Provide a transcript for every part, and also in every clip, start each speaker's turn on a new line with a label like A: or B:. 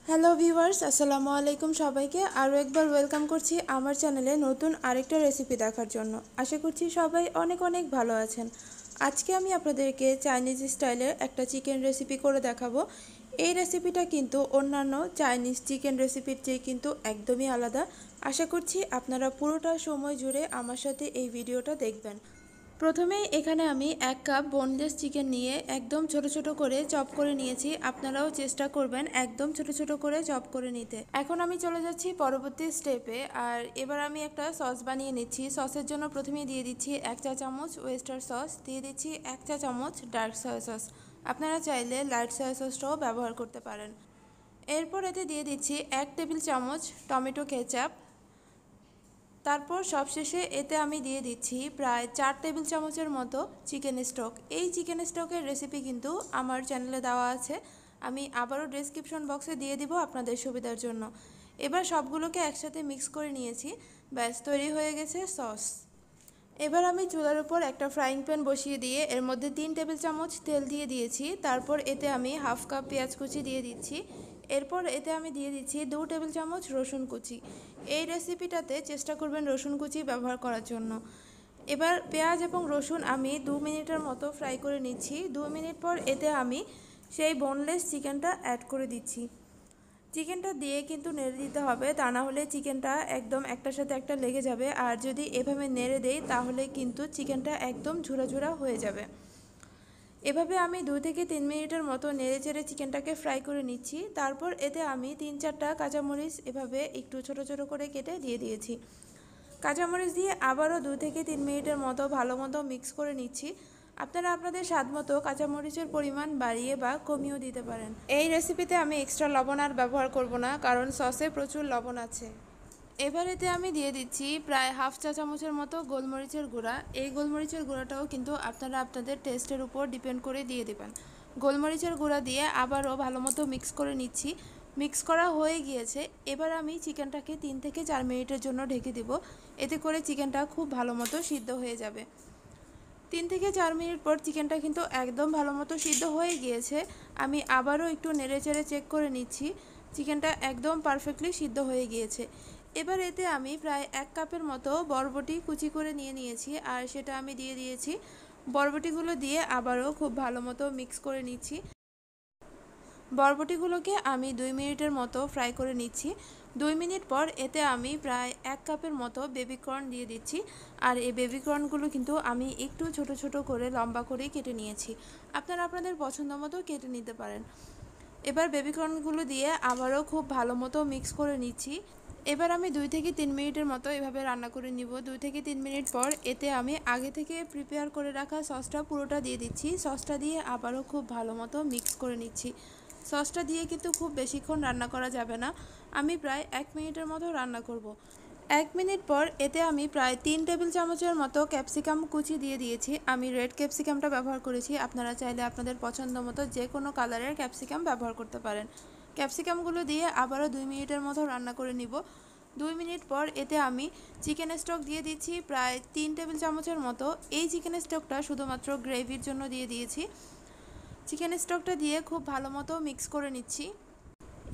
A: Hello viewers, আসসালামু আলাইকুম। সবাইকে আরও একবার ওয়েলকাম করছি আমার চ্যানেলে নতুন আরেকটা রেসিপি দেখার জন্য। আশা করছি সবাই অনেক অনেক ভালো আছেন। আজকে আমি আপনাদেরকে চাইনিজ স্টাইলের একটা চিকেন রেসিপি করে দেখাবো। এই রেসিপিটা কিন্তু অন্যান্য চাইনিজ চিকেন রেসিপির চেয়ে কিন্তু একদমই আলাদা। আশা করছি আপনারা পুরোটা সময় জুড়ে আমার সাথে এই ভিডিওটা দেখবেন। প্রথমে এখানে আমি 1 কাপ বোনলেস চিকেন নিয়ে একদম ছোট ছোট করে চপ করে নিয়েছি। আপনারাও চেষ্টা করবেন একদম ছোট ছোট করে চপ করে নিতে। এখন আমি চলে যাচ্ছি পরবর্তী স্টেপে। আর এবার আমি একটা সস বানিয়ে নিচ্ছি। সসের জন্য প্রথমেই দিয়ে দিচ্ছি 1 চা চামচ ওয়েস্টার সস, দিয়ে দিচ্ছি 1 চা চামচ ডার্ক সয়া সস। আপনারা চাইলে লাইট সয়া সসটাও ব্যবহার করতে পারেন। এরপর এতে দিয়ে দিচ্ছি 1 টেবিল চামচ টমেটো কেচাপ। তারপর সবশেষে এতে আমি দিয়ে দিচ্ছি প্রায় 4 টেবিল চামচের মতো চিকেন স্টক। এই চিকেন স্টকের রেসিপি কিন্তু আমার চ্যানেলে দেওয়া আছে, আমি আবারও ডেসক্রিপশন বক্সে দিয়ে দিব আপনাদের সুবিধার জন্য। এবার সবগুলোকে একসাথে মিক্স করে নিয়েছি, ব্যাস তৈরি হয়ে গেছে সস। এবার আমি চুলার উপর একটা ফ্রাইং প্যান বসিয়ে দিয়ে এর মধ্যে 3 টেবিল চামচ তেল দিয়ে দিয়েছি। তারপর এতে আমি হাফ কাপ পেঁয়াজ কুচি দিয়ে দিচ্ছি। এরপর এতে আমি দিয়ে দিচ্ছি 2 টেবিল চামচ রসুন কুচি। এই রেসিপিটাতে চেষ্টা করবেন রসুন কুচি ব্যবহার করার জন্য। এবার পেঁয়াজ এবং রসুন আমি 2 মিনিটের মতো ফ্রাই করে নিচ্ছি। 2 মিনিট পর এতে আমি সেই বোনলেস চিকেনটা অ্যাড করে দিচ্ছি। চিকেনটা দিয়ে কিন্তু নেড়ে দিতে হবে, তা না হলে চিকেনটা একদম একটার সাথে একটা লেগে যাবে। আর যদি এভাবে নেড়ে দেই তাহলে কিন্তু চিকেনটা একদম ঝুরা ঝুরা হয়ে যাবে। এভাবে আমি 2 থেকে 3 মিনিটের মতো নেড়ে চেড়ে চিকেনটাকে ফ্রাই করে নিচ্ছি। তারপর এতে আমি 3-4টা কাঁচামরিচ এভাবে একটু ছোট ছোট করে কেটে দিয়ে দিয়েছি। কাঁচামরিচ দিয়ে আবারও 2 থেকে 3 মিনিটের মতো ভালো মতো মিক্স করে নিচ্ছি। আপনারা আপনাদের স্বাদ মতো কাঁচামরিচের পরিমাণ বাড়িয়ে বা কমিয়েও দিতে পারেন। এই রেসিপিতে আমি এক্সট্রা লবণ আর ব্যবহার করব না, কারণ সসে প্রচুর লবণ আছে। এবার এতে আমি দিয়ে দিচ্ছি প্রায় হাফ চা চামচের মতো গোলমরিচের গুঁড়া। এই গোলমরিচের গুঁড়াটাও কিন্তু আপনারা আপনাদের টেস্টের উপর ডিপেন্ড করে দিয়ে দেবেন। গোলমরিচের গুঁড়া দিয়ে আবারও ভালো মতো মিক্স করে নিচ্ছি। মিক্স করা হয়ে গিয়েছে। এবার আমি চিকেনটাকে 3 থেকে 4 মিনিটের জন্য ঢেকে দেব। এতে করে চিকেনটা খুব ভালো মতো সিদ্ধ হয়ে যাবে। 3 থেকে 4 মিনিট পর চিকেনটা কিন্তু একদম ভালো মতো সিদ্ধ হয়ে গিয়েছে। আমি আবারও একটু নেড়েচেড়ে চেক করে নিচ্ছি। চিকেনটা একদম পারফেক্টলি সিদ্ধ হয়ে গিয়েছে। এবার এতে আমি প্রায় 1 কাপের মতো বরবটি কুচি করে নিয়েছি, আর সেটা আমি দিয়ে দিয়েছি। বরবটিগুলো দিয়ে আবারও খুব ভালো মতো মিক্স করে নিচ্ছি। বরবটিগুলোকে আমি 2 মিনিটের মতো ফ্রাই করে নিচ্ছি। 2 মিনিট পর এতে আমি প্রায় 1 কাপের মতো বেবি কর্ন দিয়ে দিচ্ছি। আর এই বেবি কর্নগুলো কিন্তু আমি একটু ছোট ছোট করে লম্বা করে কেটে নিয়েছি। আপনারা আপনাদের পছন্দ মতো কেটে নিতে পারেন। এবার বেবি কর্নগুলো দিয়ে আবারও খুব ভালো মতো মিক্স করে নিচ্ছি। এবার আমি 2 থেকে 3 মিনিটের মতো এভাবে রান্না করে নিব। 2 থেকে 3 মিনিট পর এতে আমি আগে থেকে প্রিপেয়ার করে রাখা সসটা পুরোটা দিয়ে দিচ্ছি। সসটা দিয়ে আবারও খুব ভালো মতো মিক্স করে নিচ্ছি। সসটা দিয়ে কিন্তু খুব বেশিক্ষণ রান্না করা যাবে না, আমি প্রায় 1 মিনিটের মতো রান্না করব। 1 মিনিট পর এতে আমি প্রায় 3 টেবিল চামচের মতো ক্যাপসিকাম কুচি দিয়ে দিয়েছি। আমি রেড ক্যাপসিকামটা ব্যবহার করেছি, আপনারা চাইলে আপনাদের পছন্দ মতো যে কোনো কালারের ক্যাপসিকাম ব্যবহার করতে পারেন। ক্যাপসিকামগুলো দিয়ে আবারও 2 মিনিটের মতো রান্না করে নিব। 2 মিনিট পর এতে আমি চিকেন স্টক দিয়ে দিচ্ছি প্রায় 3 টেবিল চামচের মতো। এই চিকেন স্টকটা শুধুমাত্র গ্রেভির জন্য দিয়ে দিয়েছি। চিকেন স্টকটা দিয়ে খুব ভালো মতো মিক্স করে নিচ্ছি।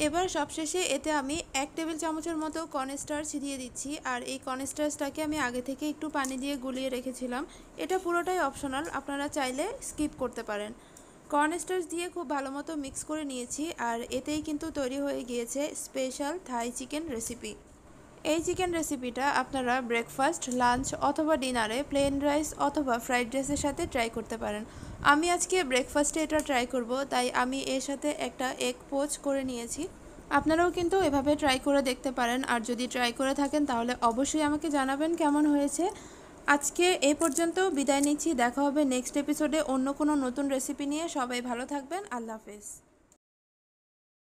A: এবার সবশেষে এতে আমি 1 টেবিল চামচের মতো কর্নস্টার্চ দিয়ে দিচ্ছি। আর এই কর্নস্টার্চটাকে আমি আগে থেকে একটু পানি দিয়ে গুলিয়ে রেখেছিলাম। এটা পুরোটাই অপশনাল, আপনারা চাইলে স্কিপ করতে পারেন। কর্নস্টার্চ দিয়ে খুব ভালো মতো মিক্স করে নিয়েছি। আর এতেই কিন্তু তৈরি হয়ে গিয়েছে স্পেশাল থাই চিকেন রেসিপি। এই চিকেন রেসিপিটা আপনারা ব্রেকফাস্ট, লাঞ্চ অথবা ডিনারে প্লেন রাইস অথবা ফ্রাইড রাইসের সাথে ট্রাই করতে পারেন। আমি আজকে ব্রেকফাস্টে এটা ট্রাই করব, তাই আমি এর সাথে একটা এগ পোচ করে নিয়েছি। আপনারাও কিন্তু এভাবে ট্রাই করে দেখতে পারেন। আর যদি ট্রাই করে থাকেন তাহলে অবশ্যই আমাকে জানাবেন কেমন হয়েছে। আজকে এই পর্যন্ত বিদায় নিচ্ছি। দেখা হবে নেক্সট এপিসোডে অন্য কোনো নতুন রেসিপি নিয়ে। সবাই ভালো থাকবেন। আল্লাহ হাফেজ।